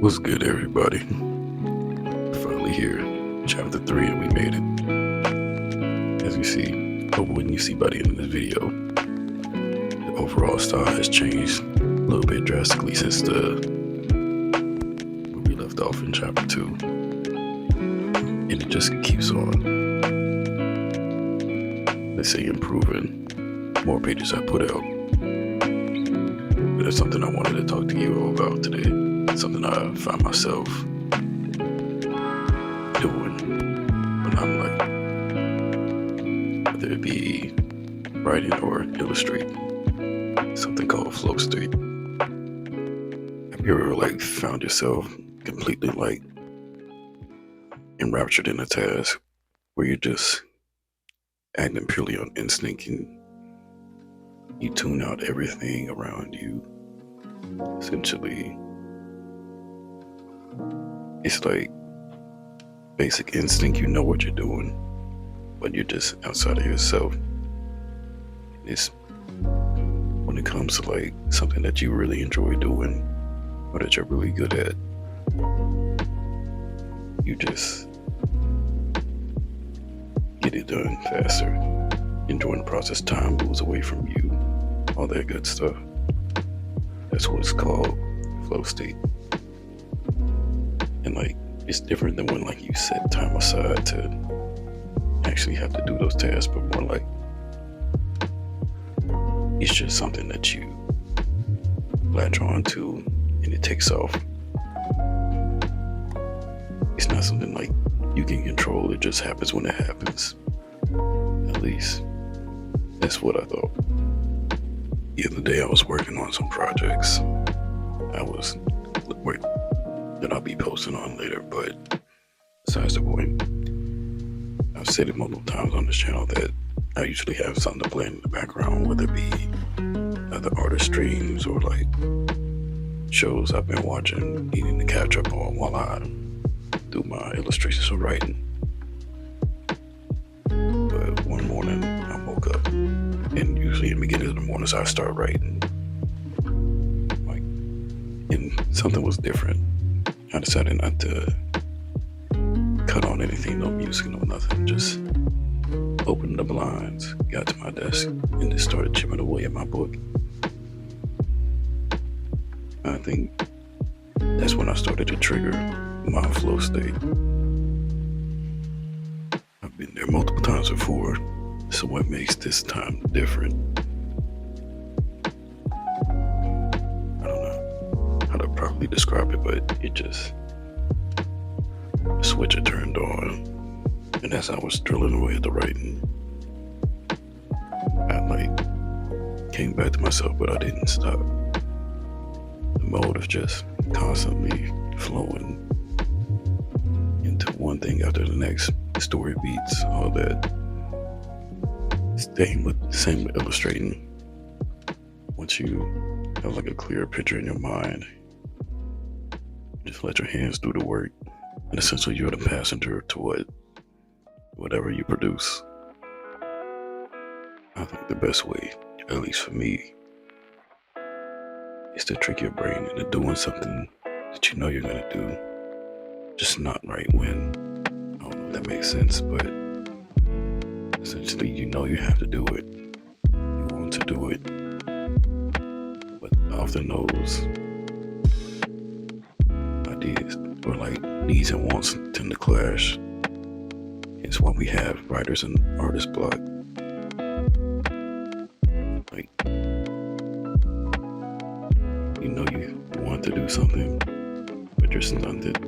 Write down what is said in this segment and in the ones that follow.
What's good, everybody? Finally here, chapter 3, and we made it. As you see, or when you see by the end of this video, the overall style has changed a little bit drastically since where we left off in chapter 2. And it just keeps on, let's say, improving. More pages I put out. But it's something I wanted to talk to you about today. Something I find myself doing when I'm whether it be writing or illustrating, something called flow state. Have you ever found yourself completely enraptured in a task where you're just acting purely on instinct and you tune out everything around you? Essentially, it's like basic instinct. You know what you're doing, but you're just outside of yourself. It's when it comes to something that you really enjoy doing or that you're really good at, you just get it done faster. Enjoying the process, time moves away from you, all that good stuff. That's what it's called, flow state. And it's different than when you set time aside to actually have to do those tasks, but more it's just something that you latch on to and it takes off. It's not something you can control. It just happens when it happens. At least that's what I thought. The other day I was working on some projects that I'll be posting on later, but besides the point, I've said it multiple times on this channel that I usually have something to play in the background, whether it be other artist streams or shows I've been watching, needing to catch up on while I do my illustrations or writing. But one morning I woke up, and usually in the beginning of the mornings I start writing, and something was different. I decided not to cut on anything, no music, no nothing. Just opened the blinds, got to my desk, and just started chipping away at my book. I think that's when I started to trigger my flow state. I've been there multiple times before, so what makes this time different? How to properly describe it, but the switch had turned on, and as I was drilling away at the writing, I came back to myself, but I didn't stop. The mode of just constantly flowing into one thing after the next, story beats, all that. Same with illustrating. Once you have a clear picture in your mind, just let your hands do the work, and essentially you're the passenger to whatever you produce. I think the best way, at least for me, is to trick your brain into doing something that you know you're gonna do, just not right when. I don't know if that makes sense, but essentially you know you have to do it, you want to do it, but often those ideas or needs and wants tend to clash. It's why we have writers and artists block. You know you want to do something, but you're stunted,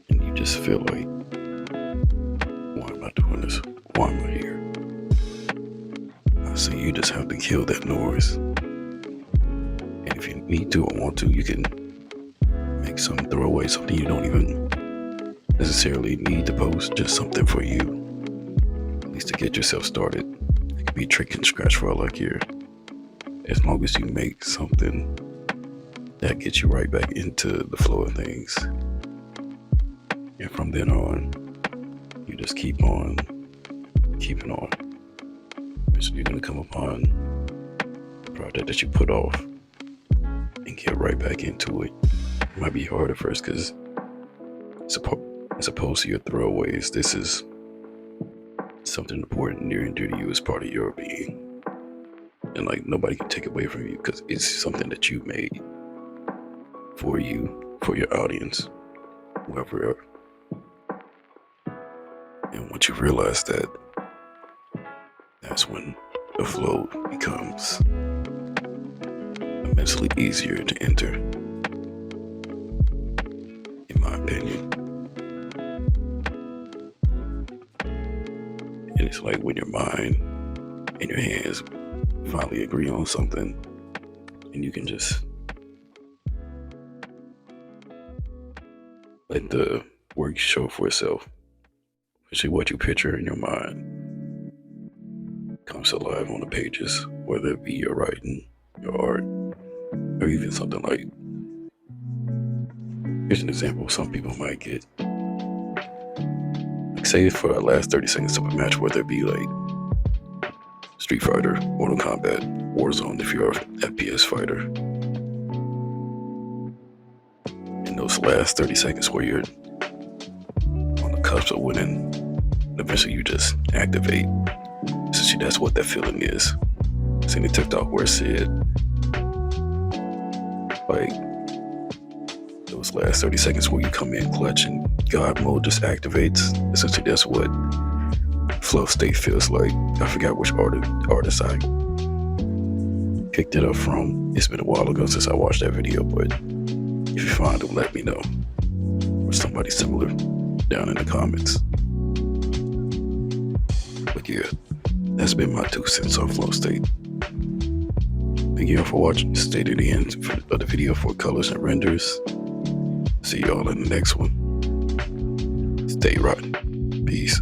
and you just feel why am I doing this? Why am I here? So you just have to kill that noise. And if you need to or want to, you can make some throwaway, something you don't even necessarily need to post, just something for you, at least to get yourself started. It could be trick and scratch for all I care, as long as you make something that gets you right back into the flow of things. And from then on, you just keep on keeping on. Eventually you're gonna come upon a project that you put off and get get right back into it. It might be hard at first because as opposed to your throwaways, this is something important, near and dear to you as part of your being. And like nobody can take it away from you because it's something that you made for you, for your audience, whoever. And once you realize that, that's when the flow becomes immensely easier to enter, in my opinion. And it's like when your mind and your hands finally agree on something, and you can just let the work show for itself. Especially what you picture in your mind comes alive on the pages, whether it be your writing, your art, or even something like, here's an example some people might get. Like say for the last 30 seconds of a match, whether it be like Street Fighter, Mortal Kombat, Warzone if you're an FPS fighter. In those last 30 seconds where you're on the cusp of winning, eventually you just activate. Essentially, that's what that feeling is. Seen the TikTok where it said, like, those last 30 seconds where you come in clutch and God mode just activates. Essentially, that's what flow state feels like. I forgot which artist I picked it up from. It's been a while ago since I watched that video, but if you find it, let me know. Or somebody similar down in the comments. But yeah, that's been my 2 cents on flow state. Thank you all for watching. Stay to the end of the video for colors and renders. See y'all in the next one. Stay rotten. Peace.